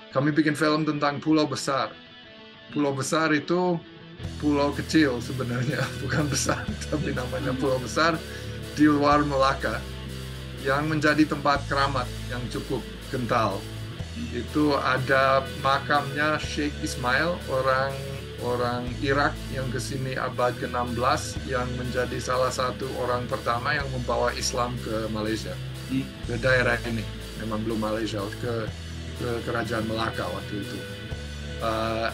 Kami bikin film tentang pulau besar. Pulau besar itu pulau kecil sebenarnya, bukan besar, tapi namanya pulau besar di luar Melaka yang menjadi tempat keramat yang cukup kental. Itu ada makamnya Sheikh Ismail, orang orang Irak yang ke sini abad ke-16 yang menjadi salah satu orang pertama yang membawa Islam ke Malaysia, ke daerah ini. Memang belum Malaysia, ke kerajaan Melaka waktu itu. Uh,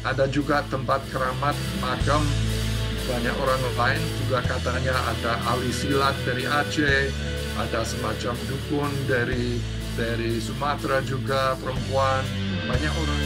ada juga tempat keramat makam banyak orang lain, juga katanya ada ahli silat dari Aceh, ada semacam dukun dari Sumatera juga, perempuan, banyak orang.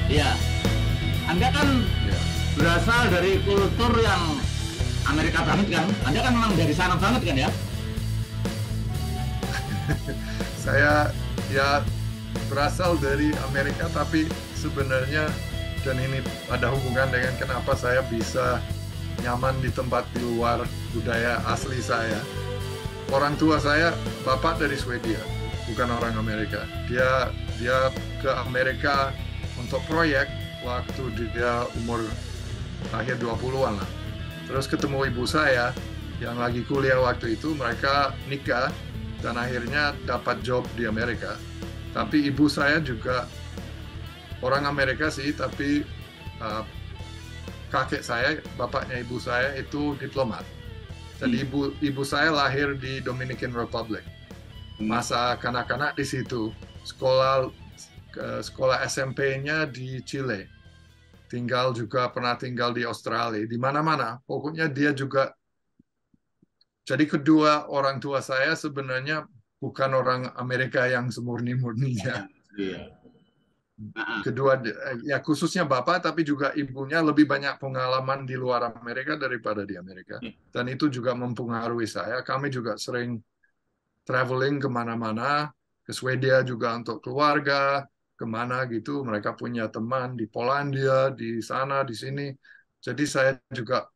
Iya, Anda kan Ya. berasal dari kultur yang Amerika banget kan? Anda kan memang dari sana banget kan ya? Saya ya berasal dari Amerika, tapi sebenarnya, dan ini ada hubungan dengan kenapa saya bisa nyaman di tempat di luar budaya asli saya. Orang tua saya, bapak dari Swedia, bukan orang Amerika. Dia ke Amerika untuk proyek waktu dia umur akhir 20-an lah. Terus ketemu ibu saya yang lagi kuliah waktu itu, mereka nikah dan akhirnya dapat job di Amerika. Tapi ibu saya juga orang Amerika sih, tapi uh, kakek saya, bapaknya ibu saya itu diplomat. Jadi ibu saya lahir di Dominican Republic. Masa kanak-kanak di situ, sekolah SMP-nya di Chile. Pernah tinggal di Australia, di mana-mana. Pokoknya dia juga. Jadi kedua orang tua saya sebenarnya bukan orang Amerika yang semurni-murninya. Iya. Nah, Kedua, ya khususnya bapak, tapi juga ibunya lebih banyak pengalaman di luar Amerika daripada di Amerika. Dan itu juga mempengaruhi saya. Kami juga sering traveling kemana-mana, ke Swedia juga untuk keluarga, kemana gitu. Mereka punya teman di Polandia, di sana, di sini. Jadi saya juga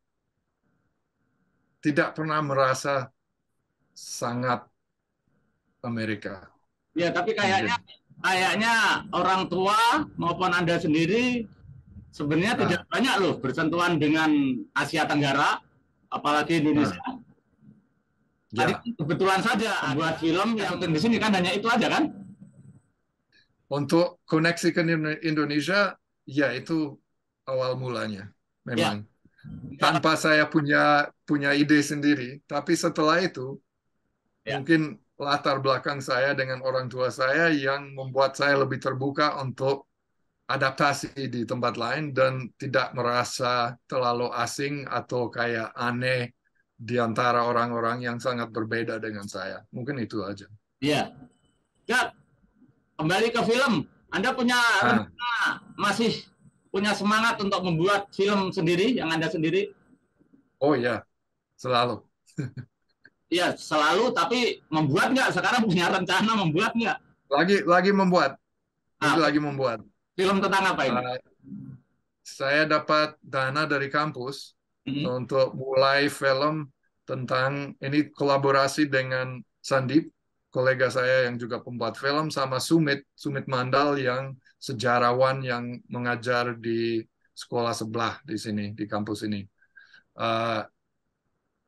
tidak pernah merasa sangat Amerika, ya tapi kayaknya mungkin. kayaknya orang tua maupun Anda sendiri sebenarnya tidak Nah, banyak loh bersentuhan dengan Asia Tenggara, apalagi Indonesia. nah, Tadi ya. kebetulan saja buat film yang syuting di sini kan hanya itu aja kan? Untuk koneksi ke Indonesia, ya itu awal mulanya, Ya, memang. ya, Tanpa saya punya ide sendiri, tapi setelah itu ya. mungkin latar belakang saya dengan orang tua saya yang membuat saya lebih terbuka untuk adaptasi di tempat lain dan tidak merasa terlalu asing atau kayak aneh di antara orang-orang yang sangat berbeda dengan saya. Mungkin itu aja. Ya. Ya, kembali ke film. Anda punya Ah, rencana masih punya semangat untuk membuat film sendiri yang Anda sendiri? oh ya, selalu. Ya, selalu, tapi membuat nggak? Sekarang punya rencana membuat nggak? Lagi membuat, ini Nah, lagi membuat. film tentang apa ini? Uh, saya dapat dana dari kampus Hmm. untuk mulai film tentang ini, kolaborasi dengan Sandip, kolega saya yang juga pembuat film, sama Sumit Mandal yang sejarawan yang mengajar di sekolah sebelah di sini, di kampus ini. Uh,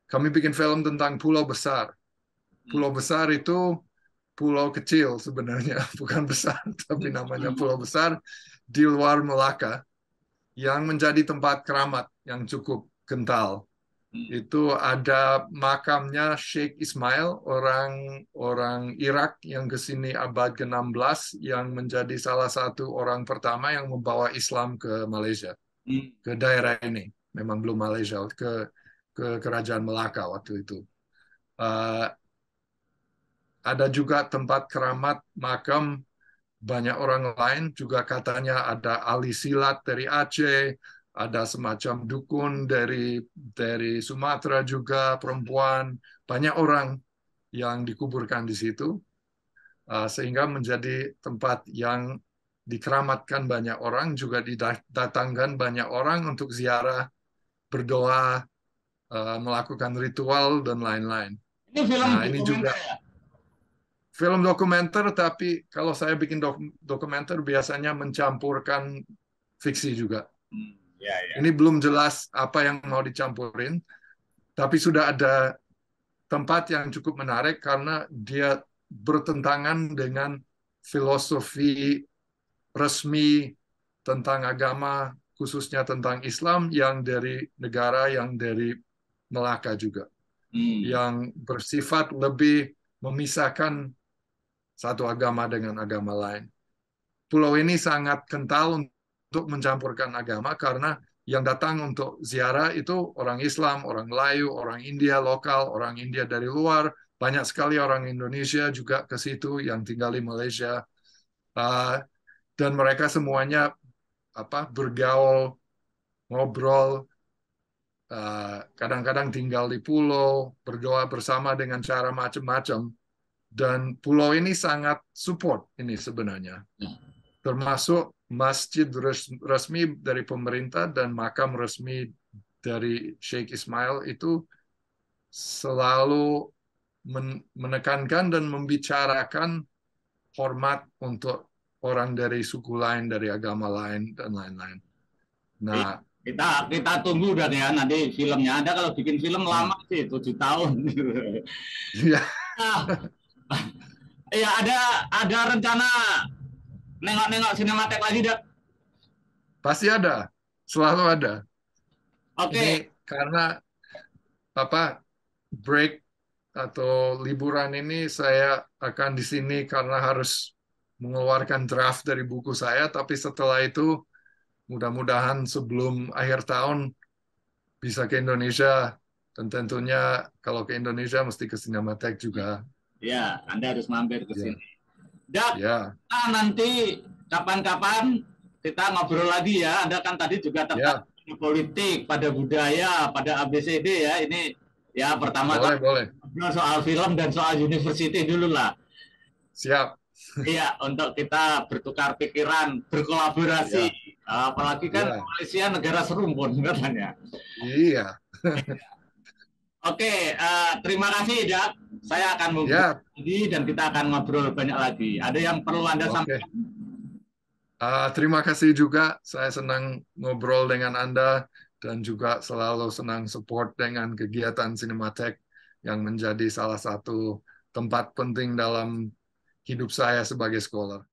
kami bikin film tentang pulau besar. Pulau besar itu pulau kecil sebenarnya, bukan besar, tapi namanya pulau besar di luar Melaka yang menjadi tempat keramat yang cukup kental. Itu ada makamnya Sheikh Ismail, orang orang Irak yang ke sini abad ke-16 yang menjadi salah satu orang pertama yang membawa Islam ke Malaysia, ke daerah ini. Memang belum Malaysia, ke kerajaan Melaka waktu itu. Uh, ada juga tempat keramat makam banyak orang lain, juga katanya ada ahli silat dari Aceh, ada semacam dukun dari Sumatera juga, perempuan, banyak orang yang dikuburkan di situ, sehingga menjadi tempat yang dikeramatkan banyak orang, juga didatangkan banyak orang untuk ziarah, berdoa, melakukan ritual, dan lain-lain. Ini film Nah, ini juga dokumenter ya? film dokumenter, tapi kalau saya bikin dokumenter biasanya mencampurkan fiksi juga. Ya, ya. Ini belum jelas apa yang mau dicampurin, tapi sudah ada tempat yang cukup menarik karena dia bertentangan dengan filosofi resmi tentang agama, khususnya tentang Islam yang dari negara yang dari Melaka juga, Hmm. yang bersifat lebih memisahkan satu agama dengan agama lain. Pulau ini sangat kental untuk mencampurkan agama karena yang datang untuk ziarah itu orang Islam, orang Melayu, orang India lokal, orang India dari luar, banyak sekali orang Indonesia juga ke situ yang tinggal di Malaysia. Uh, dan mereka semuanya bergaul, ngobrol, kadang-kadang tinggal di pulau, berdoa bersama dengan cara macam-macam. Dan pulau ini sangat support ini sebenarnya, termasuk masjid resmi dari pemerintah dan makam resmi dari Sheikh Ismail itu selalu menekankan dan membicarakan hormat untuk orang dari suku lain, dari agama lain, dan lain-lain. Nah, Kita tunggu dan ya nanti filmnya. Anda kalau bikin film lama sih 7 tahun. ya, Nah, ya ada rencana nengok-nengok sinematek lagi, Dak. pasti ada, selalu ada. Oke. Ini karena break atau liburan ini saya akan di sini karena harus mengeluarkan draft dari buku saya, tapi setelah itu mudah-mudahan sebelum akhir tahun bisa ke Indonesia, dan tentunya kalau ke Indonesia mesti ke Cinematheque juga. Ya, Anda harus mampir ke Ya, sini. Dak, ya, nanti kapan-kapan kita ngobrol lagi ya. Anda kan tadi juga tertarik ya, pada politik, pada budaya, pada ABCD ya. Ini ya boleh, pertama-tama boleh. ngobrol soal film dan soal university dulu lah. Siap. Iya, untuk kita bertukar pikiran, berkolaborasi. Ya, Apalagi kan ya, Malaysia negara serumpun katanya. iya. Oke, terima kasih Dak. Saya akan menghubungi Ya, lagi dan kita akan ngobrol banyak lagi. Ada yang perlu Anda oke. sampaikan? Terima kasih juga. Saya senang ngobrol dengan Anda dan juga selalu senang support dengan kegiatan Cinematheque yang menjadi salah satu tempat penting dalam hidup saya sebagai scholar.